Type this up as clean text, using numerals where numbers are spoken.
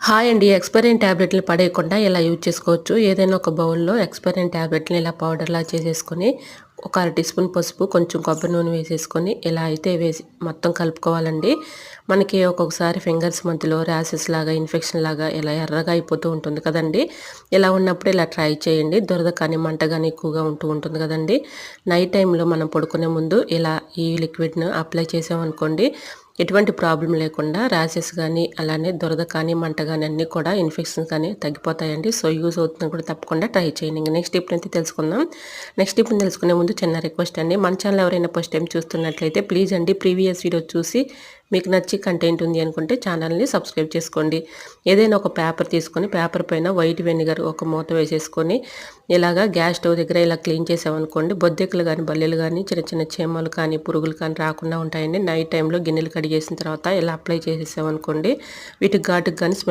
Hi అండి. ఎక్స్‌పైరైన టాబ్లెట్‌లు పడేయకుండా ఇలా యూజ్ చేసుకోవచ్చు. ఏదైనా ఒక బౌల్‌లో ఎక్స్‌పైరైన టాబ్లెట్‌ని ఇలా పౌడర్‌లా చేసేసుకొని, ఒక అర టీ స్పూన్ పసుపు, కొంచెం కొబ్బరి నూనె వేసేసుకొని, ఇలా అయితే వేసి మొత్తం కలుపుకోవాలండి. మనకి ఒక్కొక్కసారి ఫింగర్స్ మధ్యలో ర్యాషెస్ లాగా, ఇన్ఫెక్షన్ లాగా ఇలా ఎర్రగా అయిపోతూ ఉంటుంది కదండీ! ఇలా ఉన్నప్పుడు ఇలా ట్రై చేయండి. దురద కానీ, మంట గానీ ఎక్కువగా ఉంటూ ఉంటుంది కదండీ! నైట్ టైమ్‌లో మనం పడుకునే ముందు ఇలా ఈ లిక్విడ్‌ను అప్లై చేసామనుకోండి, ఎటువంటి ప్రాబ్లమ్ లేకుండా ర్యాషెస్ గానీ, అలానే దురద కానీ, మంట గానీ అన్నీ కూడా ఇన్ఫెక్షన్స్ కానీ తగ్గిపోతాయండి. సో, యూజ్ అవుతుంది కూడా తప్పకుండా ట్రై చేయండి. ఇంక నెక్స్ట్ టిప్‌నైతే తెలుసుకుందాం. నెక్స్ట్ టిప్‌ని తెలుసుకునే ముందు చిన్న రిక్వెస్ట్ అండి. మన ఛానల్ ఎవరైనా ఫస్ట్ టైమ్ చూస్తున్నట్లయితే ప్లీజ్ అండి ప్రీవియస్ వీడియో చూసి మీకు నచ్చి కంటెంట్ ఉంది అనుకుంటే ఛానల్‌ని సబ్స్క్రైబ్ చేసుకోండి. ఏదైనా ఒక పేపర్ తీసుకొని పేపర్ పైన వైట్ వెనిగర్ ఒక మూత వేసేసుకొని ఇలాగా గ్యాస్ స్టవ్ దగ్గర ఇలా క్లీన్ చేసామనుకోండి బొద్దింకలు గానీ, బల్లీలు గానీ, చిన్న చిన్న చీమలు కానీ, పురుగులు కానీ రాకుండా ఉంటాయండి. నైట్ టైమ్‌లో గిన్నెలు కడిగేసిన తర్వాత ఇలా అప్లై చేసేసామనుకోండి వీటికి ఘాటుకి గానీ, స్మెల్